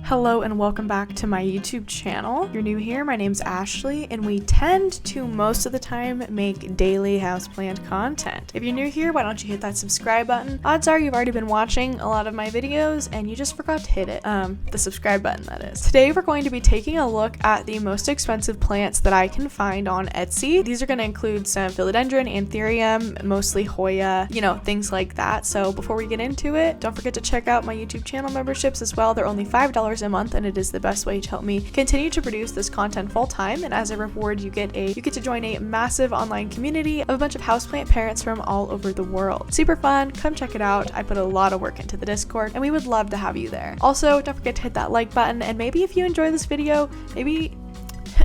Hello and welcome back to my YouTube channel. If you're new here, my name's Ashley and we tend to most of the time make daily houseplant content. If you're new here, why don't you hit that subscribe button? Odds are you've already been watching a lot of my videos and you just forgot to hit it. The subscribe button, that is. Today we're going to be taking a look at the most expensive plants that I can find on Etsy. These are going to include some Philodendron, Ethereum, mostly Hoya, things like that. So before we get into it, don't forget to check out my YouTube channel memberships as well. They're only $5 a month and it is the best way to help me continue to produce this content full time. And as a reward, you get to join a massive online community of a bunch of houseplant parents from all over the world. Super fun. Come check it out. I put a lot of work into the Discord and we would love to have you there. Also, don't forget to hit that like button and maybe if you enjoy this video, maybe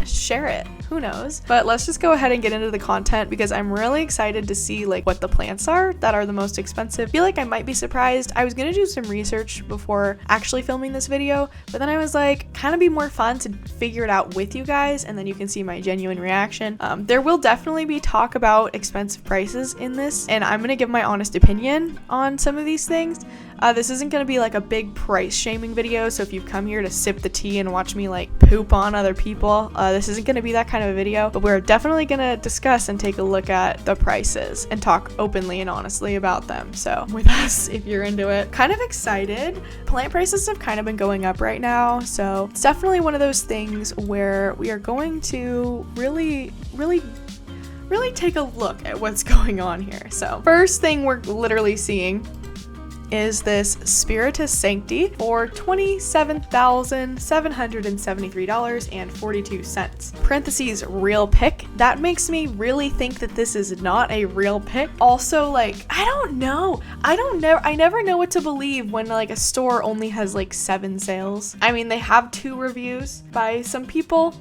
share it. Who knows? But let's just go ahead and get into the content because I'm really excited to see what the plants are that are the most expensive. I feel like I might be surprised. I was gonna do some research before actually filming this video, but then I was like, kind of be more fun to figure it out with you guys and then you can see my genuine reaction. There will definitely be talk about expensive prices in this and I'm gonna give my honest opinion on some of these things. This isn't going to be a big price shaming video, so if you've come here to sip the tea and watch me poop on other people, this isn't going to be that kind of a video, but we're definitely going to discuss and take a look at the prices and talk openly and honestly about them. So with us, if you're into it, kind of excited. Plant prices have kind of been going up right now, so it's definitely one of those things where we are going to really take a look at what's going on here. So first thing we're literally seeing is this Spiritus Sancti for $27,773.42. Parentheses, real pick. That makes me really think that this is not a real pick. Also, I don't know. I never know what to believe when a store only has 7 sales. I mean, they have 2 reviews by some people.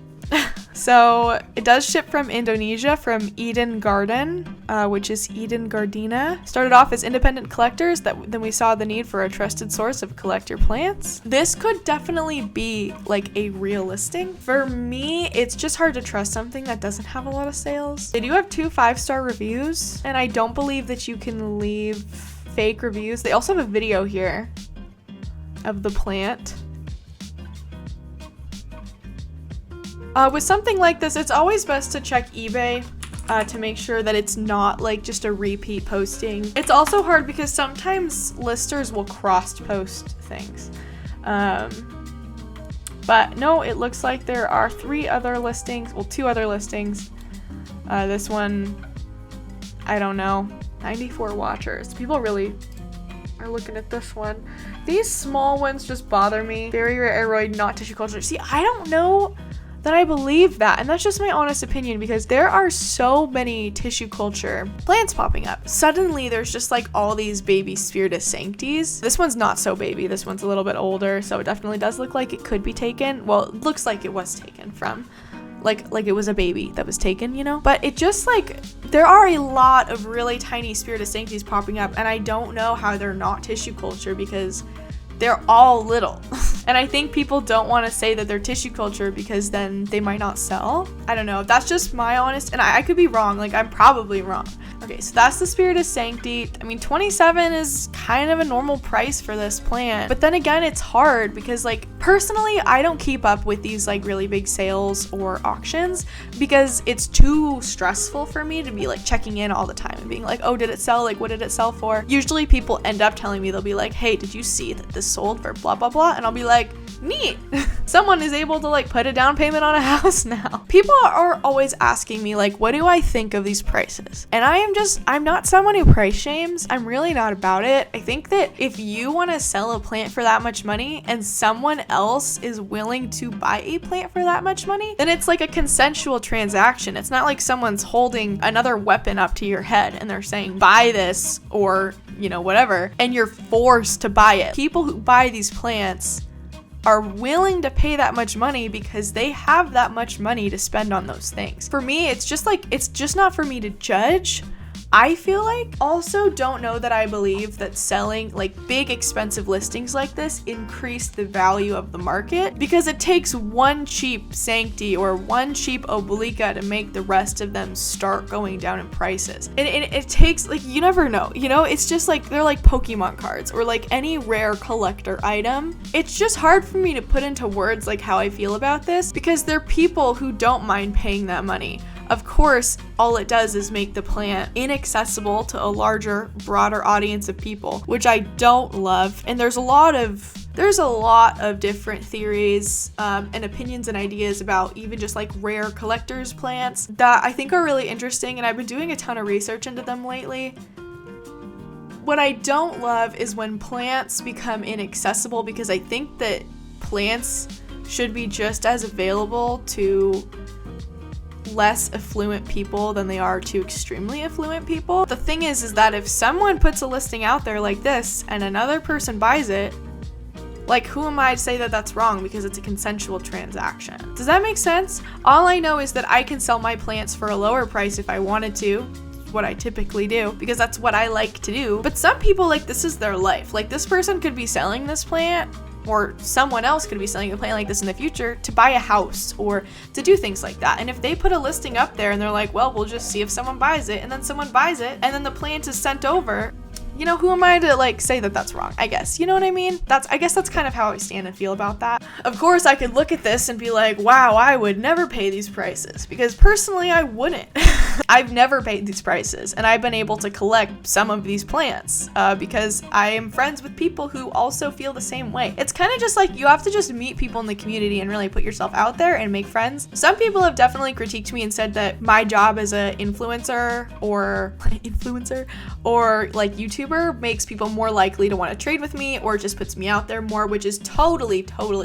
So it does ship from Indonesia, from Eden Garden, which is Eden Gardena. Started off as independent collectors, then we saw the need for a trusted source of collector plants. This could definitely be a real listing. For me, it's just hard to trust something that doesn't have a lot of sales. They do have 2 5-star reviews, and I don't believe that you can leave fake reviews. They also have a video here of the plant. With something like this, it's always best to check eBay to make sure that it's not just a repeat posting. It's also hard because sometimes listers will cross-post things. But no, it looks like there are 2 other listings. This one, I don't know, 94 watchers. People really are looking at this one. These small ones just bother me. Very rare aeroid, not tissue culture. See, I don't know that I believe that, and that's just my honest opinion because there are so many tissue culture plants popping up. Suddenly there's just all these baby Spiritus Sanctis. This one's not so baby, this one's a little bit older, so it definitely does look like it could be taken. Well, it looks like it was taken from like it was a baby that was taken, but it just there are a lot of really tiny Spiritus Sanctis popping up and I don't know how they're not tissue culture because they're all little. And I think people don't want to say that they're tissue culture because then they might not sell. I don't know. That's just my honest, and I could be wrong. I'm probably wrong. Okay, so that's the Spiritus Sancti. I mean, 27 is kind of a normal price for this plant. But then again, it's hard because personally, I don't keep up with these really big sales or auctions because it's too stressful for me to be checking in all the time and being oh, did it sell? What did it sell for? Usually people end up telling me, they'll be hey, did you see that this sold for blah, blah, blah? And I'll be neat. Someone is able to put a down payment on a house now. People are always asking me what do I think of these prices? And I'm not someone who price shames. I'm really not about it. I think that if you want to sell a plant for that much money and someone else is willing to buy a plant for that much money, then it's a consensual transaction. It's not someone's holding another weapon up to your head and they're saying buy this or whatever, and you're forced to buy it. People who buy these plants are willing to pay that much money because they have that much money to spend on those things. For me, it's just not for me to judge, I feel like, also don't know that I believe that selling like big expensive listings like this increase the value of the market, because it takes one cheap Sancti or one cheap Oblique to make the rest of them start going down in prices. And it takes, like, you never know, you know, it's just like, they're like Pokemon cards or like any rare collector item. It's just hard for me to put into words like how I feel about this, because there are people who don't mind paying that money. Of course, all it does is make the plant inaccessible to a larger, broader audience of people, which I don't love. And there's a lot of different theories and opinions and ideas about even just like rare collectors plants that I think are really interesting, and I've been doing a ton of research into them lately. What I don't love is when plants become inaccessible, because I think that plants should be just as available to less affluent people than they are to extremely affluent people. The thing is that if someone puts a listing out there like this and another person buys it, like, who am I to say that that's wrong, because it's a consensual transaction? Does that make sense? All I know is that I can sell my plants for a lower price if I wanted to, what I typically do, because that's what I like to do. But some people, like, this is their life. Like, this person could be selling this plant, or someone else could be selling a plant like this in the future to buy a house or to do things like that. And if they put a listing up there and they're like, well, we'll just see if someone buys it, and then someone buys it, and then the plant is sent over, you know, who am I to like say that that's wrong? I guess, you know what I mean? I guess that's kind of how I stand and feel about that. Of course, I could look at this and be like, wow, I would never pay these prices, because personally I wouldn't. I've never paid these prices, and I've been able to collect some of these plants because I am friends with people who also feel the same way. It's kind of just like, you have to just meet people in the community and really put yourself out there and make friends. Some people have definitely critiqued me and said that my job as an influencer or like YouTuber makes people more likely to want to trade with me, or just puts me out there more, which is totally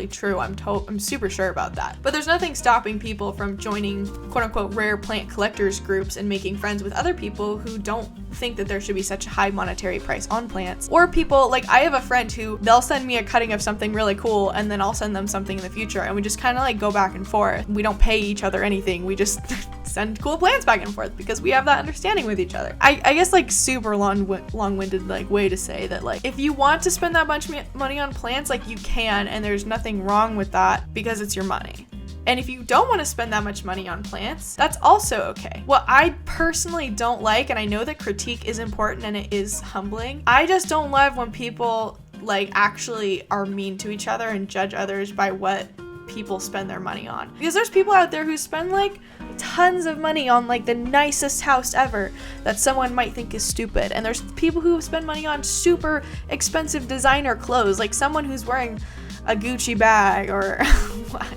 true. I'm super sure about that. But there's nothing stopping people from joining quote unquote rare plant collectors groups and making friends with other people who don't think that there should be such a high monetary price on plants. Or people, like, I have a friend who, they'll send me a cutting of something really cool, and then I'll send them something in the future, and we just kind of like go back and forth. We don't pay each other anything, we just send cool plants back and forth because we have that understanding with each other. I guess, like, super long-winded like way to say that, like, if you want to spend that bunch of money on plants, like, you can, and there's nothing wrong with that because it's your money. And if you don't want to spend that much money on plants, that's also okay. What I personally don't like, and I know that critique is important and it is humbling, I just don't love when people like actually are mean to each other and judge others by what people spend their money on. Because there's people out there who spend like tons of money on like the nicest house ever that someone might think is stupid. And there's people who spend money on super expensive designer clothes, like someone who's wearing a Gucci bag, or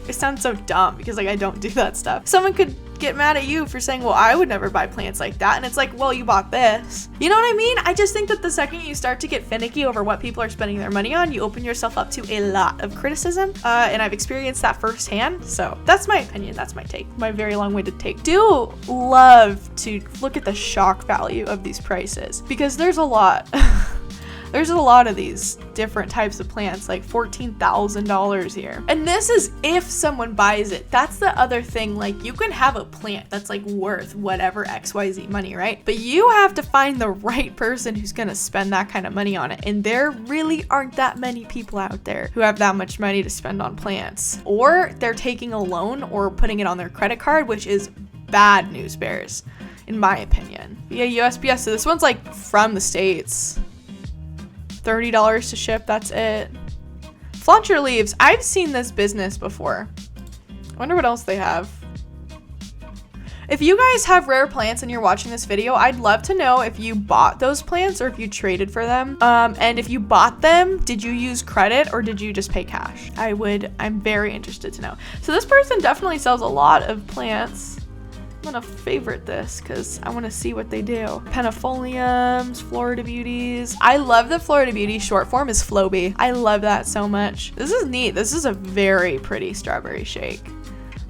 it sounds so dumb because like I don't do that stuff. Someone could get mad at you for saying, well, I would never buy plants like that. And it's like, well, you bought this. You know what I mean? I just think that the second you start to get finicky over what people are spending their money on, you open yourself up to a lot of criticism. And I've experienced that firsthand. So that's my opinion. That's my take. My very long-winded take. Do love to look at the shock value of these prices, because there's a lot. There's a lot of these different types of plants, like $14,000 here. And this is if someone buys it. That's the other thing. Like, you can have a plant that's like worth whatever XYZ money, right? But you have to find the right person who's gonna spend that kind of money on it. And there really aren't that many people out there who have that much money to spend on plants. Or they're taking a loan or putting it on their credit card, which is bad news bears, in my opinion. Yeah, USPS. So this one's like from the States. $30 to ship, that's it. Flaunt your leaves. I've seen this business before. I wonder what else they have. If you guys have rare plants and you're watching this video, I'd love to know if you bought those plants or if you traded for them. And if you bought them, did you use credit or did you just pay cash? I'm very interested to know. So this person definitely sells a lot of plants. I'm gonna favorite this because I want to see what they do. Penifoliums, Florida Beauties. I love the Florida Beauty short form is Floby. I love that so much. This is neat. This is a very pretty strawberry shake.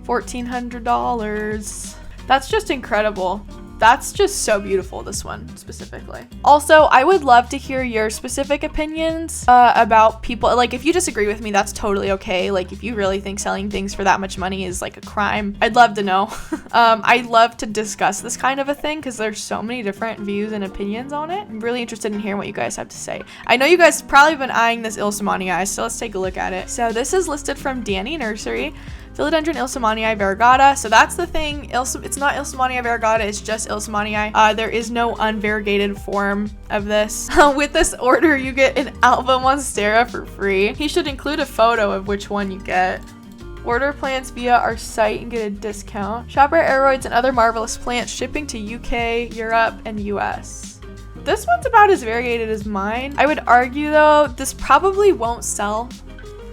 $1,400. That's just incredible. That's just so beautiful, this one specifically. Also, I would love to hear your specific opinions about people. Like, if you disagree with me, that's totally okay. Like, if you really think selling things for that much money is like a crime, I'd love to know. I'd love to discuss this kind of a thing because there's so many different views and opinions on it. I'm really interested in hearing what you guys have to say. I know you guys probably been eyeing this Illsimoniii, so let's take a look at it. So this is listed from Danny Nursery. Philodendron Illsimoniivaragata. So that's the thing. It's not Illsimoniivaragata, it's just Illsimoniii. There is no unvariegated form of this. With this order, you get an Alba Monstera for free. He should include a photo of which one you get. Order plants via our site and get a discount. Shop our aeroids and other marvelous plants, shipping to UK, Europe, and US. This one's about as variegated as mine. I would argue though, this probably won't sell.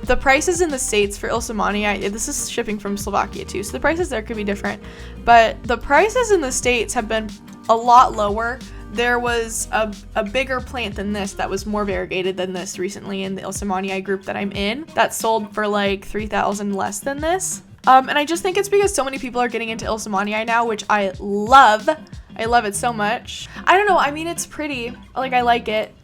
The prices in the States for Illsimoniii, this is shipping from Slovakia too, so the prices there could be different, but the prices in the States have been a lot lower. There was a bigger plant than this that was more variegated than this recently in the Illsimoniii group that I'm in that sold for like 3,000 less than this. And I just think it's because so many people are getting into Illsimoniii now, which I love. I love it so much. I don't know, I mean, it's pretty, like I like it.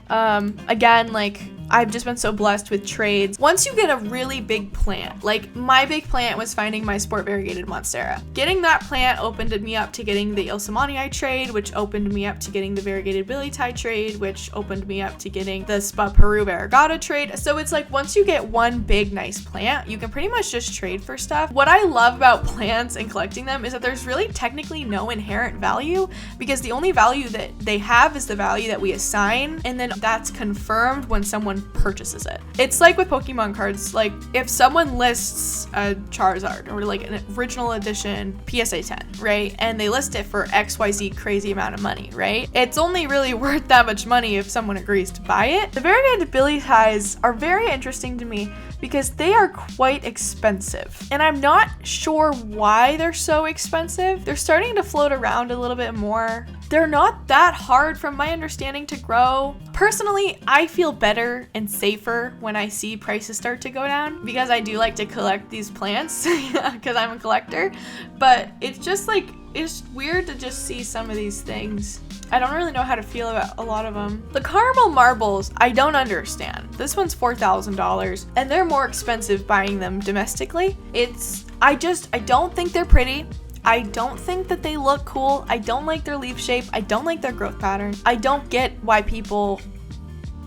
Again, like I've just been so blessed with trades. Once you get a really big plant, like my big plant was finding my sport variegated Monstera. Getting that plant opened me up to getting the Illsimoniii trade, which opened me up to getting the variegated Billy Tie trade, which opened me up to getting the Spa Peru Variegata trade. So it's like once you get one big nice plant, you can pretty much just trade for stuff. What I love about plants and collecting them is that there's really technically no inherent value, because the only value that they have is the value that we assign, and then that's confirmed when someone purchases it. It's like with Pokemon cards, like if someone lists a Charizard or like an original edition PSA 10, right, and they list it for XYZ crazy amount of money, right, it's only really worth that much money if someone agrees to buy it. The variegated Billy Ties are very interesting to me because they are quite expensive, and I'm not sure why they're so expensive. They're starting to float around a little bit more. They're not that hard from my understanding to grow. Personally, I feel better and safer when I see prices start to go down because I do like to collect these plants because I'm a collector, but it's just like, it's weird to just see some of these things. I don't really know how to feel about a lot of them. The caramel marbles, I don't understand. This one's $4,000 and they're more expensive buying them domestically. I don't think they're pretty. I don't think that they look cool. I don't like their leaf shape. I don't like their growth pattern. I don't get why people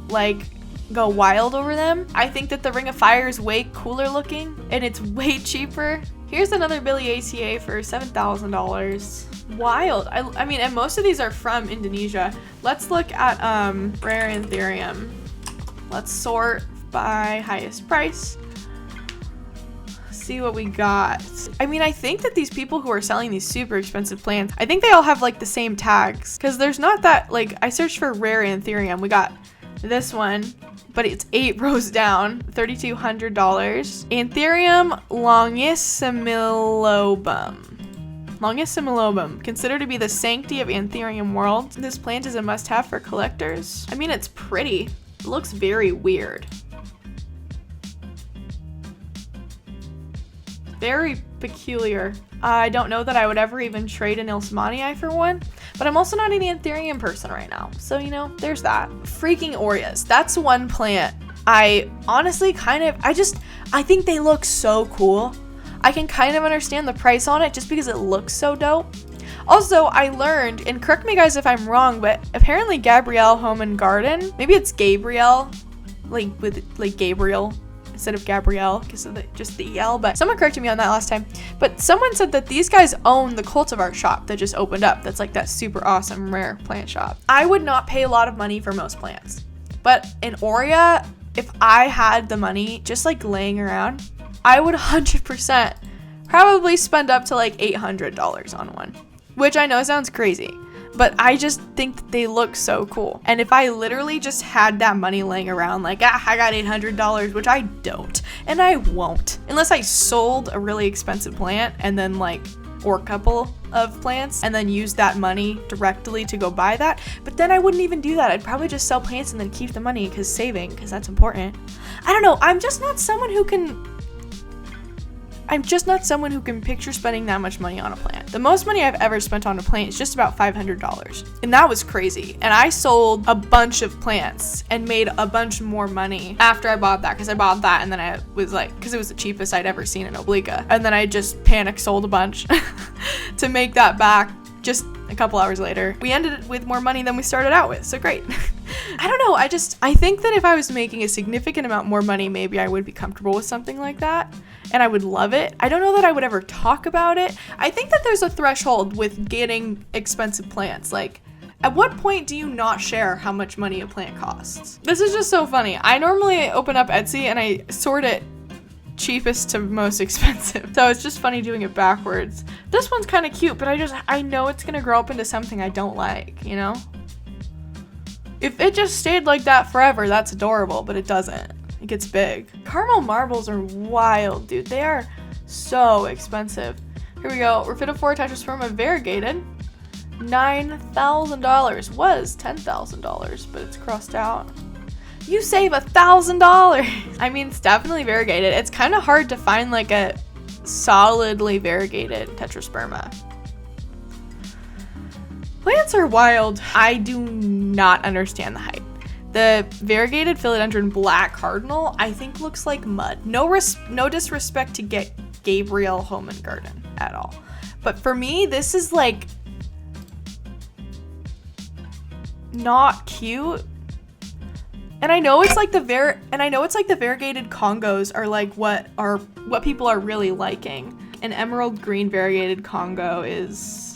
like go wild over them. I think that the Ring of Fire is way cooler looking and it's way cheaper. Here's another Billy ATA for $7,000. Wild. I mean, and most of these are from Indonesia. Let's look at Rare and Ethereum. Let's sort by highest price. See what we got. I mean, I think that these people who are selling these super expensive plants, I think they all have like the same tags, because there's not that, like, I searched for Rare and Ethereum. We got this one, but it's 8 rows down, $3,200. Anthurium longissimilobum, considered to be the sanctity of Anthurium world. This plant is a must-have for collectors. I mean, it's pretty. It looks very weird. Very peculiar. I don't know that I would ever even trade an Illsimoniii for one, but I'm also not an Ethereum person right now. So, you know, there's that. Freaking Aureas. That's one plant I honestly I think they look so cool. I can kind of understand the price on it just because it looks so dope. Also, I learned, and correct me guys if I'm wrong, but apparently Gabriel Home and Garden, maybe it's Gabriel, like with like Gabriel instead of Gabrielle because of just the EL, but someone corrected me on that last time. But someone said that these guys own the cultivar shop that just opened up. That's like that super awesome rare plant shop. I would not pay a lot of money for most plants, but in Aurea, if I had the money just like laying around, I would 100% probably spend up to like $800 on one, which I know sounds crazy, but I just think that they look so cool. And if I literally just had that money laying around, like, I got $800, which I don't, and I won't, unless I sold a really expensive plant and then like, or a couple of plants, and then use that money directly to go buy that. But then I wouldn't even do that. I'd probably just sell plants and then keep the money because that's important. I don't know. I'm just not someone who can, I'm just not someone who can picture spending that much money on a plant. The most money I've ever spent on a plant is just about $500. And that was crazy. And I sold a bunch of plants and made a bunch more money after I bought that, because I bought that and then I was like, because it was the cheapest I'd ever seen in Oblique. And then I just panic sold a bunch to make that back just a couple hours later. We ended with more money than we started out with, so great. I don't know, I think that if I was making a significant amount more money, maybe I would be comfortable with something like that, and I would love it. I don't know that I would ever talk about it. I think that there's a threshold with getting expensive plants. Like, at what point do you not share how much money a plant costs? This is just so funny. I normally open up Etsy and I sort it cheapest to most expensive. So it's just funny doing it backwards. This one's kind of cute, but I know it's gonna grow up into something I don't like, you know? If it just stayed like that forever, that's adorable, but it doesn't. It gets big. Caramel marbles are wild, dude. They are so expensive. Here we go. Rhaphidophora tetrasperma variegated. $9,000. Was $10,000, but it's crossed out. You save $1,000. I mean, it's definitely variegated. It's kind of hard to find like a solidly variegated tetrasperma. Plants are wild. I do not understand the hype. The variegated Philodendron black Cardinal, I think looks like mud. No disrespect to Gabriel home and garden at all. But for me, this is like not cute. And I know it's like the variegated Congos are like what people are really liking. An emerald green variegated Congo is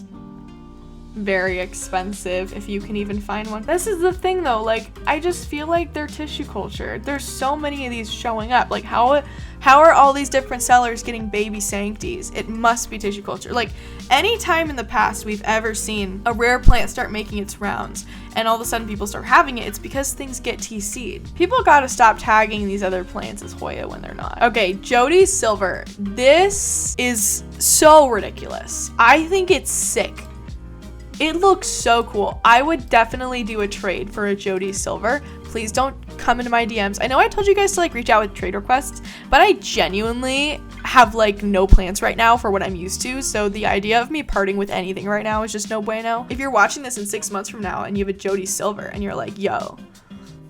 very expensive if you can even find one. This is the thing though, like I just feel like they're tissue cultured. There's so many of these showing up. Like how are all these different sellers getting baby sancties? It must be tissue culture. Like any time in the past we've ever seen a rare plant start making its rounds and all of a sudden people start having it, it's because things get TC'd. People gotta stop tagging these other plants as Hoya when they're not. Okay, Jody Silver. This is so ridiculous. I think it's sick. It looks so cool. I would definitely do a trade for a Jody Silver. Please don't come into my DMs. I know I told you guys to like reach out with trade requests, but I genuinely have like no plans right now for what I'm used to. So the idea of me parting with anything right now is just no bueno. If you're watching this in 6 months from now and you have a Jody Silver and you're like, yo,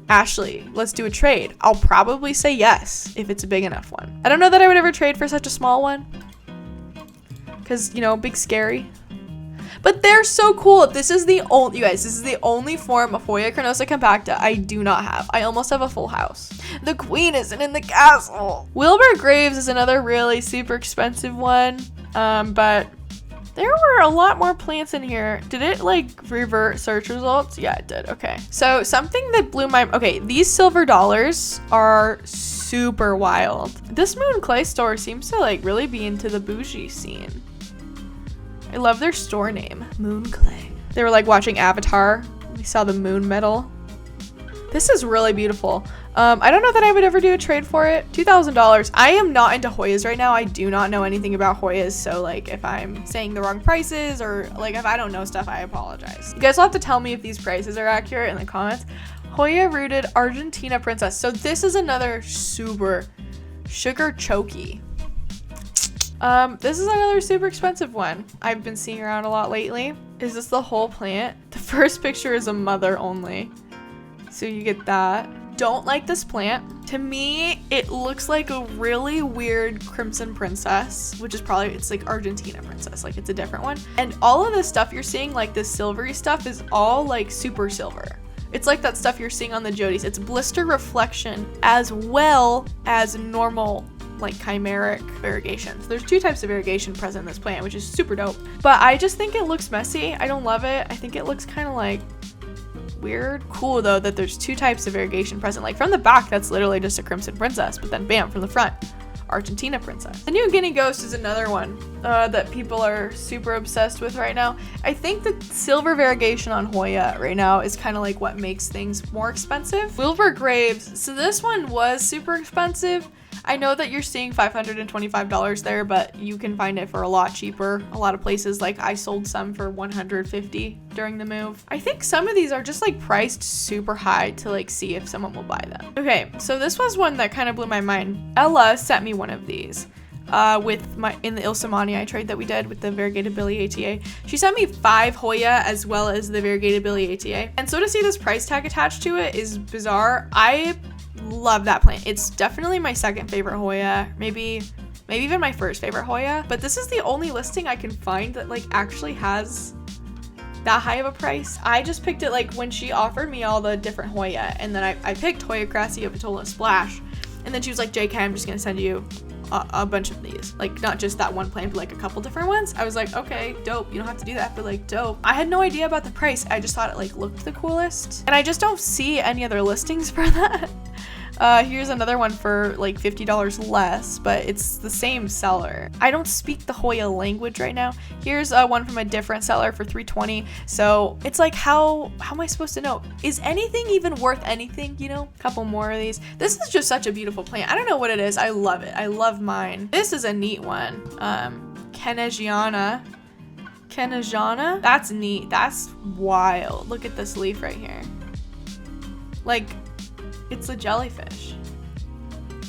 Ashley, let's do a trade, I'll probably say yes if it's a big enough one. I don't know that I would ever trade for such a small one because, you know, big scary. But they're so cool. This is the only form of Hoya carnosa compacta I do not have. I almost have a full house. The queen isn't in the castle. Wilbur Graves is another really super expensive one. But there were a lot more plants in here. Did it like revert search results? Yeah, it did. Okay. So something that blew my, okay, these silver dollars are super wild. This Moon Clay store seems to like really be into the bougie scene. I love their store name, Moon Clay. They were like watching Avatar. We saw the moon metal. This is really beautiful. I don't know that I would ever do a trade for it. $2,000. I am not into Hoyas right now. I do not know anything about Hoyas. So like if I'm saying the wrong prices or like if I don't know stuff, I apologize. You guys will have to tell me if these prices are accurate in the comments. Hoya rooted Argentina princess. So this is another super sugar chokey. This is another super expensive one I've been seeing around a lot lately. Is this the whole plant? The first picture is a mother only, so you get that. Don't like this plant. To me, it looks like a really weird crimson princess, which is probably, it's like Argentina princess, like it's a different one. And all of this stuff you're seeing, like this silvery stuff, is all like super silver. It's like that stuff you're seeing on the Jodies. It's blister reflection as well as normal like chimeric variegations. There's two types of variegation present in this plant, which is super dope. But I just think it looks messy. I don't love it. I think it looks kind of like weird. Cool though that there's two types of variegation present. Like from the back, that's literally just a crimson princess, but then bam, from the front, Argentina princess. The New Guinea Ghost is another one that people are super obsessed with right now. I think the silver variegation on Hoya right now is kind of like what makes things more expensive. Wilbur Graves. So this one was super expensive. I know that you're seeing $525 there, but you can find it for a lot cheaper. A lot of places, like I sold some for $150 during the move. I think some of these are just like priced super high to like see if someone will buy them. Okay, so this was one that kind of blew my mind. Ella sent me one of these. in the Illsimoniivaragata trade that we did with the Variegated Biliaceae. She sent me 5 Hoya as well as the Variegated Biliaceae. And so to see this price tag attached to it is bizarre. I love that plant. It's definitely my second favorite Hoya, maybe even my first favorite Hoya. But this is the only listing I can find that like actually has that high of a price. I just picked it like when she offered me all the different Hoya, and then I picked Hoya Crassy, Avatola, Splash, and then she was like, JK, I'm just gonna send you a bunch of these, like not just that one plant but like a couple different ones. I was like, okay, dope, you don't have to do that, but like dope. I had no idea about the price. I just thought it like looked the coolest, and I just don't see any other listings for that. Here's another one for like $50 less, but it's the same seller. I don't speak the Hoya language right now. Here's one from a different seller for $320. So it's like, how am I supposed to know? Is anything even worth anything, you know? A couple more of these. This is just such a beautiful plant. I don't know what it is. I love it. I love mine. This is a neat one. Kennedya. That's neat. That's wild. Look at this leaf right here. Like, it's a jellyfish.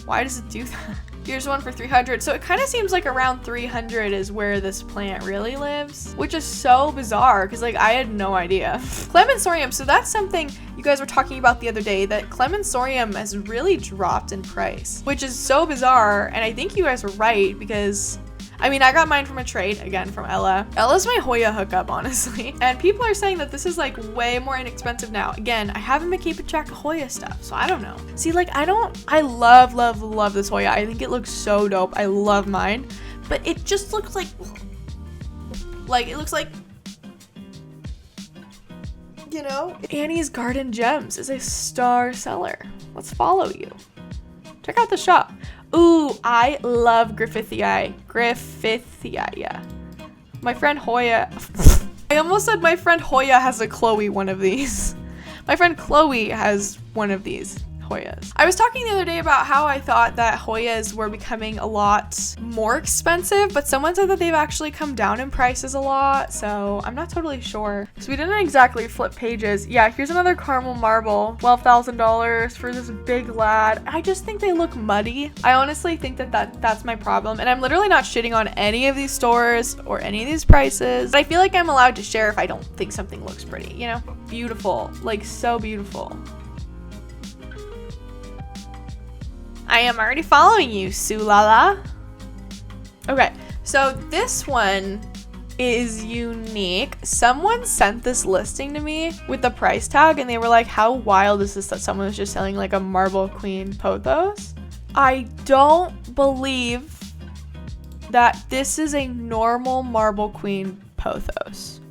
Why does it do that? Here's one for $300. So it kind of seems like around $300 is where this plant really lives, which is so bizarre because like I had no idea. Clemensorium. So that's something you guys were talking about the other day, that Clemensorium has really dropped in price, which is so bizarre. And I think you guys were right because I mean, I got mine from a trade, again, from Ella. Ella's my Hoya hookup, honestly. And people are saying that this is like way more inexpensive now. Again, I haven't been keeping track of Hoya stuff, so I don't know. See, like I love this Hoya. I think it looks so dope. I love mine, but it just looks like it looks like, you know, Annie's Garden Gems is a star seller. Let's follow you. Check out the shop. Ooh, I love Griffithia. Yeah. My friend Hoya. I almost said my friend Hoya has a Chloe one of these. My friend Chloe has one of these Hoyas. I was talking the other day about how I thought that Hoyas were becoming a lot more expensive, but someone said that they've actually come down in prices a lot, so I'm not totally sure. So we didn't exactly flip pages. Yeah, here's another caramel marble, $12,000 for this big lad. I just think they look muddy. I honestly think that's my problem, and I'm literally not shitting on any of these stores or any of these prices, but I feel like I'm allowed to share if I don't think something looks pretty, you know? Beautiful, like so beautiful. I am already following you, Sulala. Okay, so this one is unique. Someone sent this listing to me with the price tag, and they were like, how wild is this that someone was just selling like a Marble Queen Pothos? I don't believe that this is a normal Marble Queen Pothos.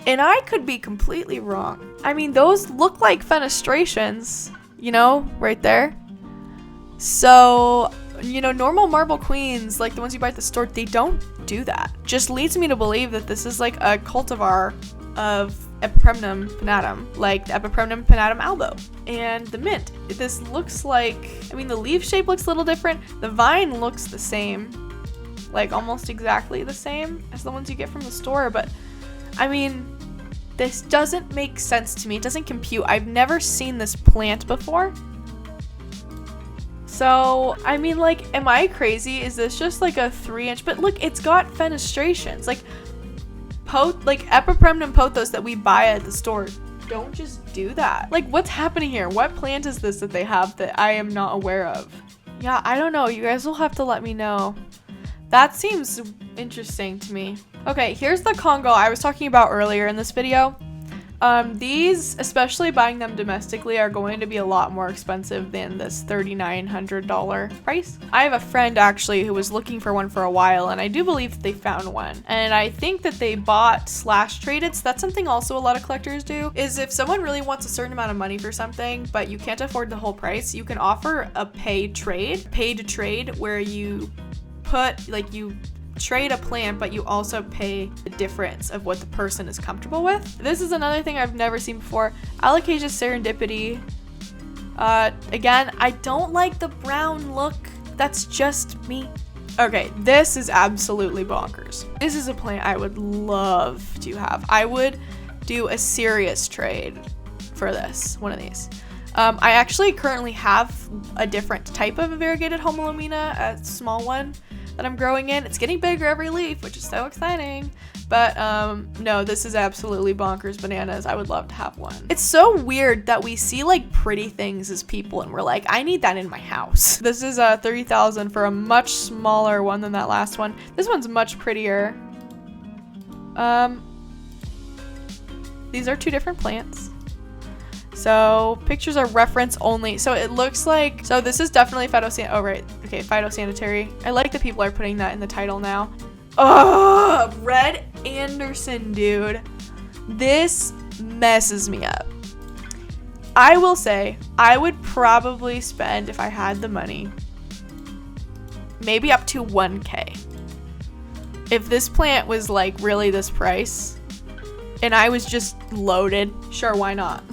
And I could be completely wrong. I mean, those look like fenestrations, you know, right there. So, you know, normal Marble Queens, like the ones you buy at the store, they don't do that. Just leads me to believe that this is like a cultivar of Epipremnum pinnatum, like the Epipremnum pinnatum albo and the mint. This looks like, I mean, the leaf shape looks a little different. The vine looks the same, like almost exactly the same as the ones you get from the store. But I mean, this doesn't make sense to me. It doesn't compute. I've never seen this plant before. So, I mean, like, am I crazy? Is this just like a 3-inch? But look, it's got fenestrations. Like Epipremnum pothos that we buy at the store don't just do that. Like, what's happening here? What plant is this that they have that I am not aware of? Yeah, I don't know. You guys will have to let me know. That seems interesting to me. Okay, here's the Congo I was talking about earlier in this video. These, especially buying them domestically, are going to be a lot more expensive than this $3,900 price. I have a friend actually who was looking for one for a while, and I do believe that they found one. And I think that they bought / traded. So that's something also a lot of collectors do, is if someone really wants a certain amount of money for something, but you can't afford the whole price, you can offer a pay to trade, where you put, like, you trade a plant, but you also pay the difference of what the person is comfortable with. This is another thing I've never seen before. Alocasia serendipity. Again, I don't like the brown look. That's just me. Okay, this is absolutely bonkers. This is a plant I would love to have. I would do a serious trade for this, one of these. I actually currently have a different type of Variegated Homolomina, a small one that I'm growing in. It's getting bigger every leaf, which is so exciting. But no, this is absolutely bonkers bananas. I would love to have one. It's so weird that we see like pretty things as people and we're like, I need that in my house. This is $30,000 for a much smaller one than that last one. This one's much prettier. These are two different plants. So pictures are reference only. So it looks like, so this is definitely phytosanitary. I like that people are putting that in the title now. Oh, Red Anderson, dude. This messes me up. I will say I would probably spend, if I had the money, maybe up to 1K. If this plant was like really this price and I was just loaded, sure, why not?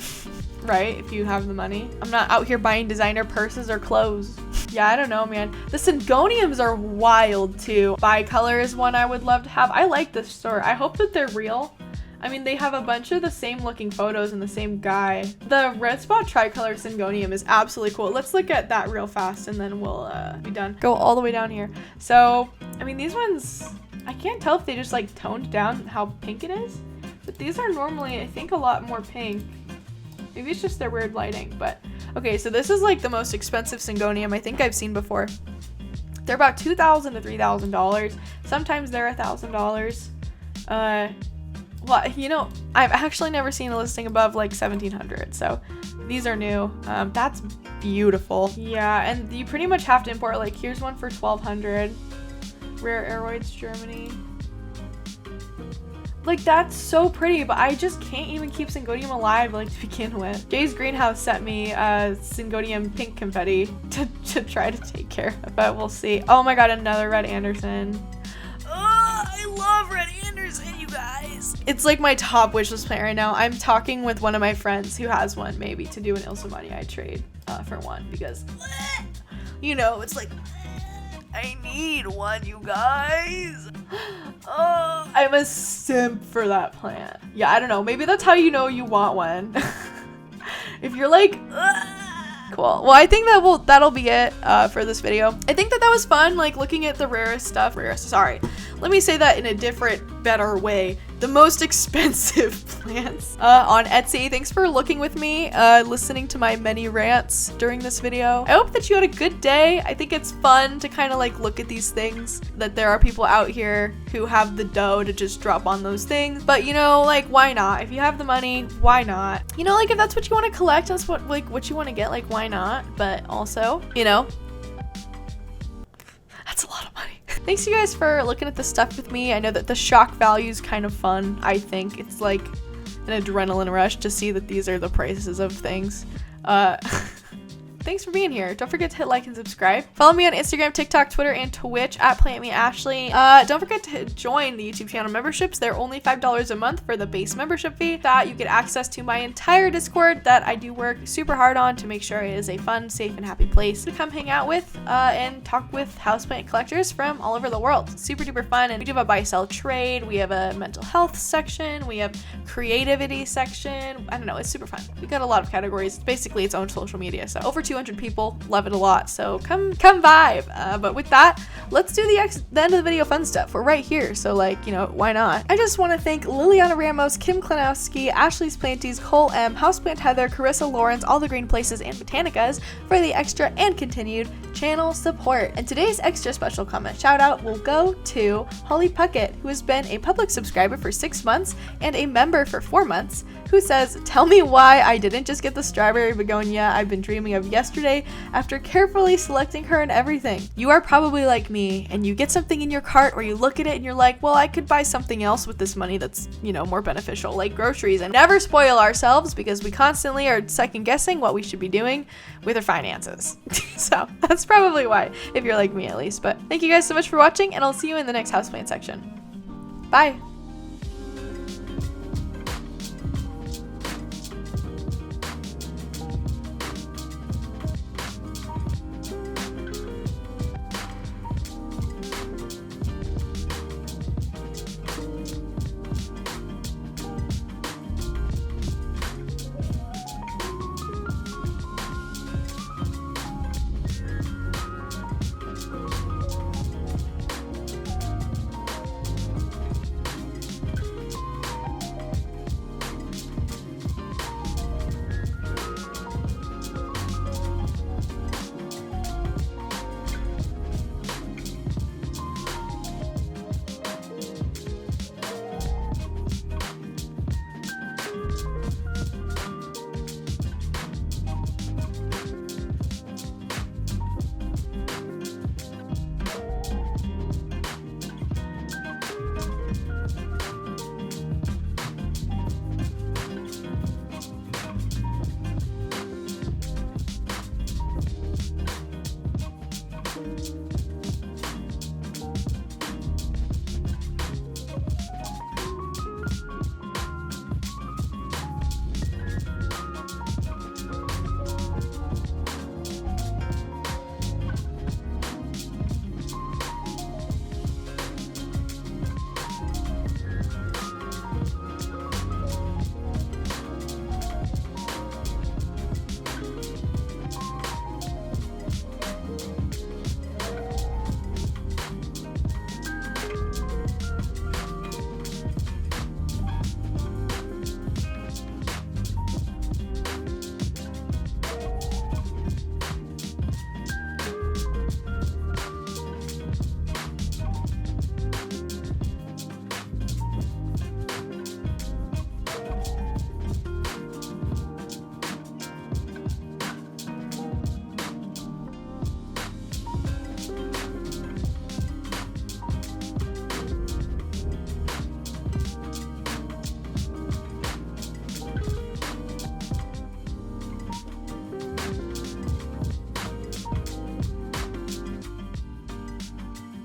Right? If you have the money. I'm not out here buying designer purses or clothes. Yeah, I don't know, man. The Syngoniums are wild too. Bicolor is one I would love to have. I like this store. I hope that they're real. I mean, they have a bunch of the same looking photos and the same guy. The red spot tricolor Syngonium is absolutely cool. Let's look at that real fast and then we'll be done. Go all the way down here. So, I mean, these ones, I can't tell if they just like toned down how pink it is, but these are normally, I think, a lot more pink. Maybe it's just their weird lighting, but okay, so this is like the most expensive Syngonium I think I've seen before. They're about $2,000 to $3,000. Sometimes they're $1,000. Well, you know, I've actually never seen a listing above like 1,700, so these are new. That's beautiful. Yeah, and you pretty much have to import, like, here's one for 1,200. Rare Aeroids, Germany. Like, that's so pretty, but I just can't even keep Syngonium alive, like, to begin with. Jay's Greenhouse sent me Syngonium pink confetti to try to take care of, but we'll see. Oh my god, another Red Anderson. Oh, I love Red Anderson, you guys. It's like my top wishlist plant right now. I'm talking with one of my friends who has one, maybe, to do an Illsimoniivaragata trade for one, because, you know, it's like, I need one, you guys. Oh, I'm a simp for that plant. Yeah, I don't know. Maybe that's how you know you want one. If you're like, cool. Well, I think that'll be it for this video. I think that was fun, like looking at the rarest stuff. Sorry. Let me say that in a different, better way. The most expensive plants on Etsy. Thanks for looking with me, listening to my many rants during this video. I hope that you had a good day. I think it's fun to kind of like look at these things, that there are people out here who have the dough to just drop on those things. But you know, like, why not? If you have the money, why not? You know, like, if that's what you want to collect, that's what you want to get, like, why not? But also, you know, that's a lot of money. Thanks you guys for looking at this stuff with me. I know that the shock value is kind of fun. I think it's like an adrenaline rush to see that these are the prices of things. Thanks for being here. Don't forget to hit like and subscribe. Follow me on Instagram, TikTok, Twitter, and Twitch at PlanTEA. Don't forget to join the YouTube channel memberships. They're only $5 a month for the base membership fee. That you get access to my entire Discord that I do work super hard on to make sure it is a fun, safe, and happy place to come hang out with and talk with houseplant collectors from all over the world. Super duper fun. And we do have a buy sell trade. We have a mental health section. We have creativity section. I don't know. It's super fun. We got a lot of categories. It's basically its own social media. So over 200 people love it a lot, so come vibe. But with that, let's do the end of the video fun stuff. We're right here, so, like, you know, why not? I just want to thank Liliana Ramos, Kim Klanowski, Ashley's Planties, Cole M, Houseplant Heather, Carissa Lawrence, All the Green Places, and Botanicas for the extra and continued channel support. And today's extra special comment shout out will go to Holly Puckett, who has been a public subscriber for 6 months and a member for 4 months, who says, tell me why I didn't just get the strawberry begonia I've been dreaming of yesterday after carefully selecting her and everything. You are probably like me, and you get something in your cart or you look at it and you're like, well, I could buy something else with this money that's, you know, more beneficial, like groceries. And never spoil ourselves, because we constantly are second guessing what we should be doing with our finances. So that's probably why, if you're like me at least. But thank you guys so much for watching, and I'll see you in the next houseplant section. Bye.